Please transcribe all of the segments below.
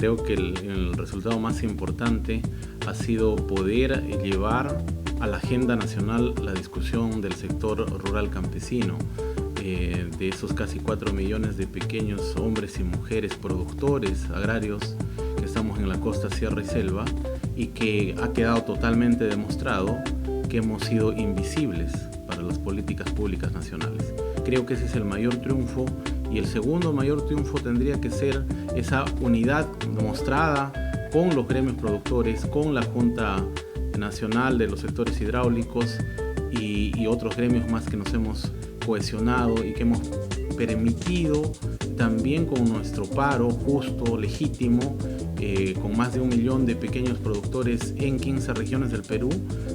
creo que el resultado más importante ha sido poder llevar a la agenda nacional la discusión del sector rural campesino, de esos casi 4 millones de pequeños hombres y mujeres productores agrarios que estamos en la costa, sierra y selva, y que ha quedado totalmente demostrado que hemos sido invisibles para las políticas públicas nacionales. Creo que ese es el mayor triunfo, y el segundo mayor triunfo tendría que ser esa unidad demostrada con los gremios productores, con la Junta Nacional de los Sectores Hidráulicos y otros gremios más que nos hemos cohesionado y que hemos permitido también con nuestro paro justo, legítimo, con más de 1 millón de pequeños productores en 15 regiones del Perú,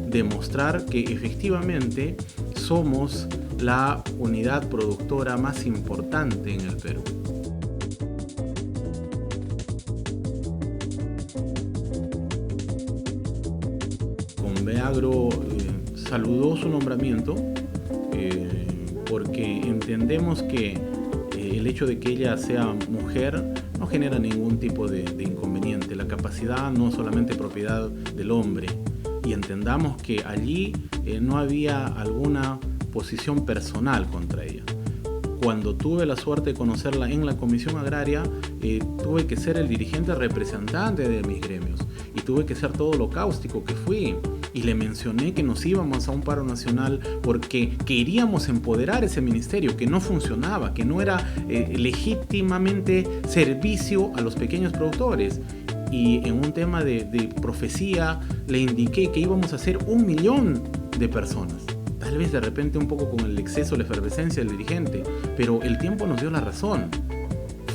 demostrar que efectivamente somos la unidad productora más importante en el Perú. Conveagro saludó su nombramiento porque entendemos que el hecho de que ella sea mujer no genera ningún tipo de inconveniente. La capacidad no es solamente propiedad del hombre, y entendamos que allí no había alguna posición personal contra ella. Cuando tuve la suerte de conocerla en la Comisión Agraria, tuve que ser el dirigente representante de mis gremios y tuve que ser todo lo cáustico que fui, y le mencioné que nos íbamos a un paro nacional porque queríamos empoderar ese ministerio que no funcionaba, que no era legítimamente servicio a los pequeños productores. Y en un tema de profecía le indiqué que íbamos a ser 1 millón de personas. Tal vez de repente un poco con el exceso, la efervescencia del dirigente, pero el tiempo nos dio la razón.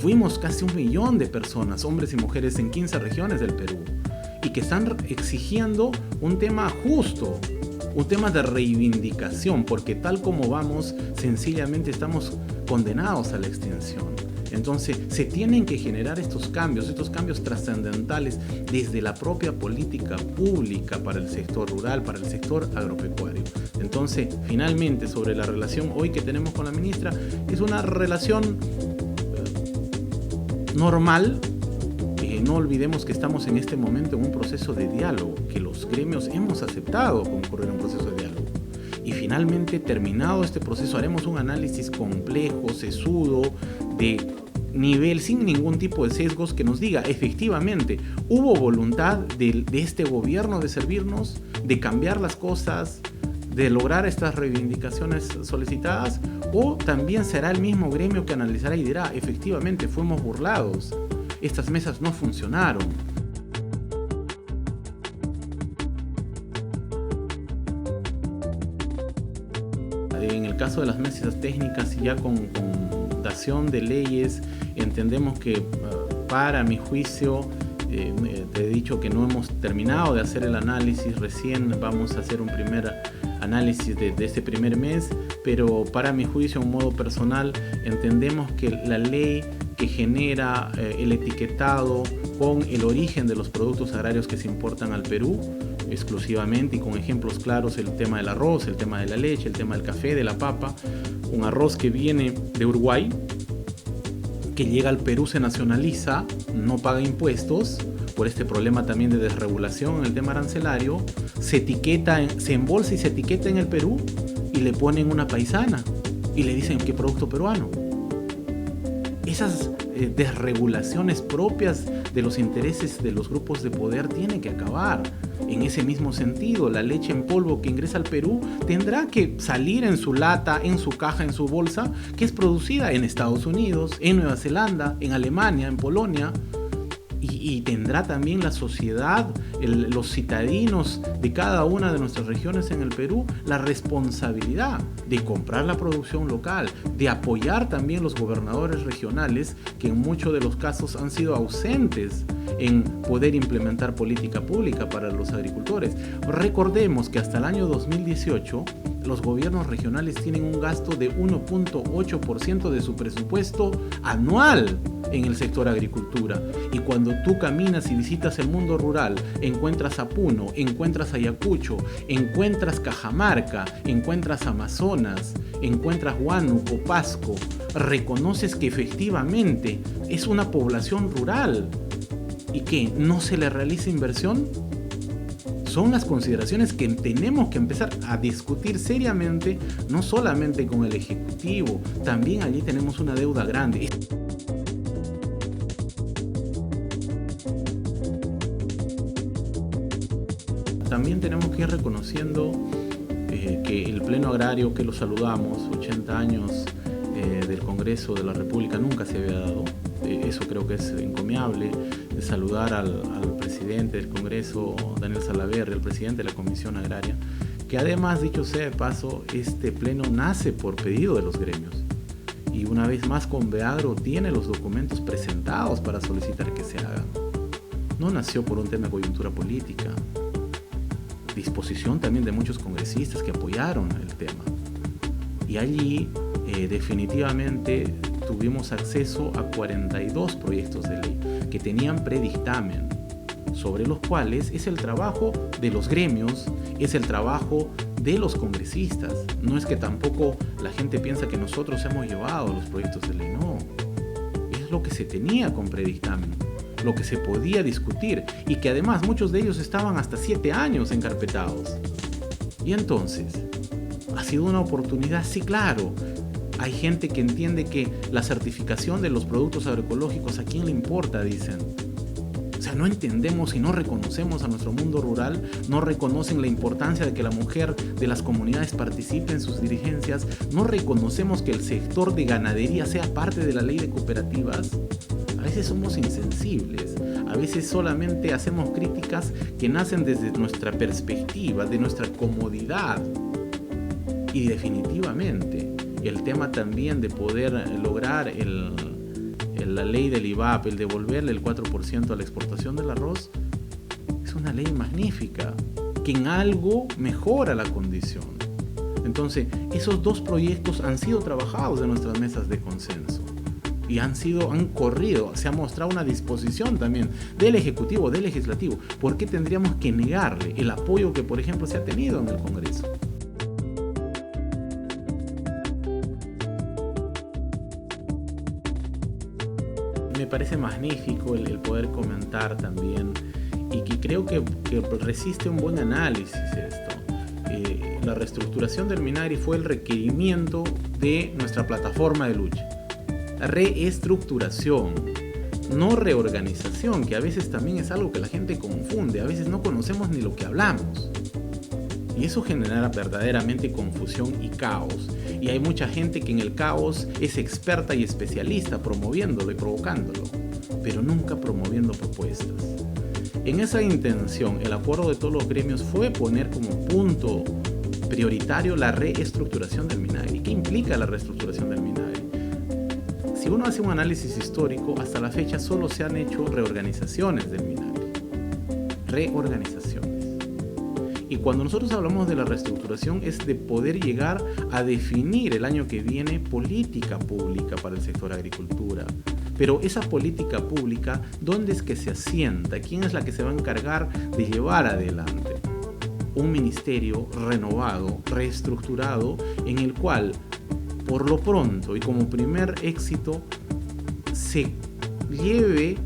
Fuimos casi 1 millón de personas, hombres y mujeres, en 15 regiones del Perú, y que están exigiendo un tema justo, un tema de reivindicación, porque tal como vamos, sencillamente estamos condenados a la extinción. Entonces se tienen que generar estos cambios trascendentales desde la propia política pública para el sector rural, para el sector agropecuario. Entonces, finalmente, sobre la relación hoy que tenemos con la ministra, es una relación normal. No olvidemos que estamos en este momento en un proceso de diálogo, que los gremios hemos aceptado concurrir en un proceso de diálogo. Y finalmente, terminado este proceso, haremos un análisis complejo, sesudo, de nivel, sin ningún tipo de sesgos, que nos diga efectivamente hubo voluntad de este gobierno de servirnos, de cambiar las cosas, de lograr estas reivindicaciones solicitadas, o también será el mismo gremio que analizará y dirá efectivamente fuimos burlados, estas mesas no funcionaron. En el caso de las mesas técnicas, ya con dación de leyes, entendemos que para mi juicio, te he dicho que no hemos terminado de hacer el análisis, recién vamos a hacer un primer análisis de este primer mes, pero para mi juicio, en modo personal, entendemos que la ley que genera el etiquetado con el origen de los productos agrarios que se importan al Perú exclusivamente, y con ejemplos claros, el tema del arroz, el tema de la leche, el tema del café, de la papa, un arroz que viene de Uruguay, que llega al Perú, se nacionaliza, no paga impuestos por este problema también de desregulación en el tema arancelario, se etiqueta, se embolsa y se etiqueta en el Perú, y le ponen una paisana y le dicen que producto peruano. Esas desregulaciones propias de los intereses de los grupos de poder tienen que acabar. En ese mismo sentido, la leche en polvo que ingresa al Perú tendrá que salir en su lata, en su caja, en su bolsa, que es producida en Estados Unidos, en Nueva Zelanda, en Alemania, en Polonia. Y tendrá también la sociedad, los citadinos de cada una de nuestras regiones en el Perú, la responsabilidad de comprar la producción local, de apoyar también los gobernadores regionales, que en muchos de los casos han sido ausentes en poder implementar política pública para los agricultores. Recordemos que hasta el año 2018 los gobiernos regionales tienen un gasto de 1.8% de su presupuesto anual en el sector agricultura. Y cuando tú caminas y visitas el mundo rural, encuentras a Puno, encuentras Ayacucho, encuentras Cajamarca, encuentras Amazonas, encuentras Huánuco, Pasco, reconoces que efectivamente es una población rural ¿Y qué? ¿No se le realiza inversión? Son las consideraciones que tenemos que empezar a discutir seriamente, no solamente con el Ejecutivo, también allí tenemos una deuda grande. También tenemos que ir reconociendo que el Pleno Agrario, que lo saludamos, 80 años del Congreso de la República, nunca se había dado. Eso creo que es encomiable. De saludar al presidente del Congreso, Daniel Salaverry, al presidente de la Comisión Agraria, que además, dicho sea de paso, este pleno nace por pedido de los gremios. Y una vez más, Conveagro tiene los documentos presentados para solicitar que se hagan. No nació por un tema de coyuntura política. Disposición también de muchos congresistas que apoyaron el tema. Y allí definitivamente tuvimos acceso a 42 proyectos de ley que tenían predictamen, sobre los cuales es el trabajo de los gremios, es el trabajo de los congresistas. No es que tampoco la gente piensa que nosotros hemos llevado los proyectos de ley, no. Es lo que se tenía con predictamen, lo que se podía discutir, y que además muchos de ellos estaban hasta 7 años encarpetados. Y entonces, ¿ha sido una oportunidad? Sí, claro. Hay gente que entiende que la certificación de los productos agroecológicos, ¿a quién le importa?, dicen. O sea, no entendemos y no reconocemos a nuestro mundo rural, no reconocen la importancia de que la mujer de las comunidades participe en sus dirigencias, no reconocemos que el sector de ganadería sea parte de la ley de cooperativas. A veces somos insensibles, a veces solamente hacemos críticas que nacen desde nuestra perspectiva, de nuestra comodidad. Y definitivamente, el tema también de poder lograr la ley del IVAP, el devolverle el 4% a la exportación del arroz, es una ley magnífica, que en algo mejora la condición. Entonces, esos dos proyectos han sido trabajados en nuestras mesas de consenso y han corrido, se ha mostrado una disposición también del Ejecutivo, del Legislativo. ¿Por qué tendríamos que negarle el apoyo que, por ejemplo, se ha tenido en el Congreso? Me parece magnífico el poder comentar también, y que creo que resiste un buen análisis esto. La reestructuración del Minagri fue el requerimiento de nuestra plataforma de lucha. La reestructuración, no reorganización, que a veces también es algo que la gente confunde, a veces no conocemos ni lo que hablamos. Y eso genera verdaderamente confusión y caos. Y hay mucha gente que en el caos es experta y especialista promoviéndolo y provocándolo, pero nunca promoviendo propuestas. En esa intención, el acuerdo de todos los gremios fue poner como punto prioritario la reestructuración del Minagri. ¿Qué implica la reestructuración del Minagri? Si uno hace un análisis histórico, hasta la fecha solo se han hecho reorganizaciones del Minagri. Reorganizaciones. Y cuando nosotros hablamos de la reestructuración es de poder llegar a definir el año que viene política pública para el sector agricultura. Pero esa política pública, ¿dónde es que se asienta? ¿Quién es la que se va a encargar de llevar adelante? Un ministerio renovado, reestructurado, en el cual, por lo pronto y como primer éxito, se lleve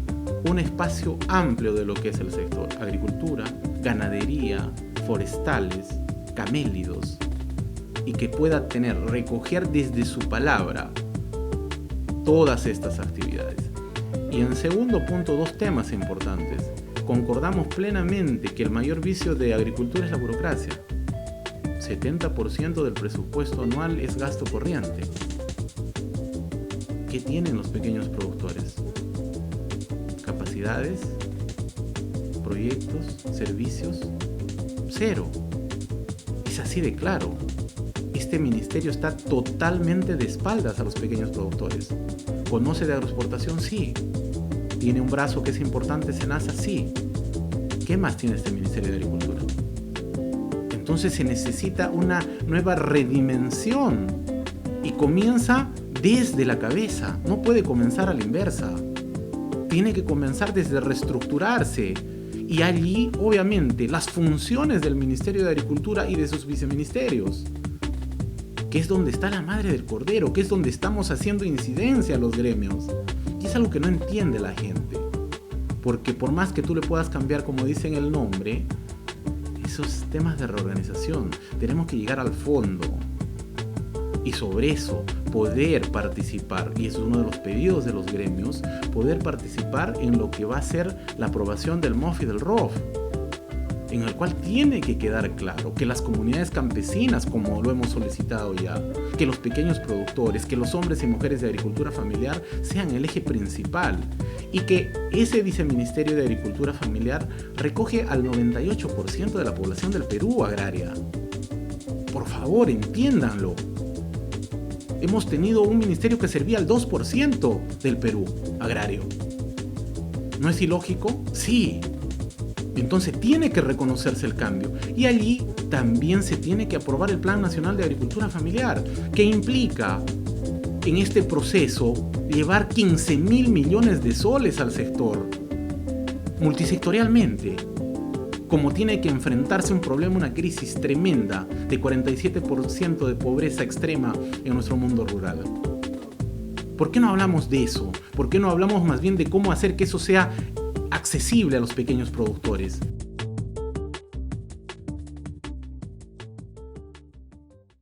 un espacio amplio de lo que es el sector agricultura, ganadería, forestales, camélidos, y que pueda recoger desde su palabra todas estas actividades. Y en segundo punto, dos temas importantes. Concordamos plenamente que el mayor vicio de agricultura es la burocracia. 70% del presupuesto anual es gasto corriente. ¿Qué tienen los pequeños productores? Capacidades, proyectos, servicios, cero. Es así de claro. Este ministerio está totalmente de espaldas a los pequeños productores. ¿Conoce de agroexportación? Sí. ¿Tiene un brazo que es importante, SENASA? Sí. ¿Qué más tiene este Ministerio de Agricultura? Entonces se necesita una nueva redimensión y comienza desde la cabeza. No puede comenzar a la inversa. Tiene que comenzar desde reestructurarse. Y allí, obviamente, las funciones del Ministerio de Agricultura y de sus viceministerios, que es donde está la madre del cordero, que es donde estamos haciendo incidencia a los gremios. Y es algo que no entiende la gente. porque por más que tú le puedas cambiar, como dice en el nombre, esos temas de reorganización, tenemos que llegar al fondo y sobre eso poder participar, y eso es uno de los pedidos de los gremios, poder participar en lo que va a ser la aprobación del MOF y del ROF, en el cual tiene que quedar claro que las comunidades campesinas, como lo hemos solicitado ya, que los pequeños productores, que los hombres y mujeres de agricultura familiar sean el eje principal, y que ese viceministerio de Agricultura Familiar recoge al 98% de la población del Perú agraria. Por favor, entiéndanlo. Hemos tenido un ministerio que servía al 2% del Perú agrario. ¿No es ilógico? Sí. Entonces tiene que reconocerse el cambio. Y allí también se tiene que aprobar el Plan Nacional de Agricultura Familiar, que implica en este proceso llevar 15.000 millones de soles al sector, multisectorialmente, como tiene que enfrentarse un problema, una crisis tremenda de 47% de pobreza extrema en nuestro mundo rural. ¿Por qué no hablamos de eso? ¿Por qué no hablamos más bien de cómo hacer que eso sea accesible a los pequeños productores?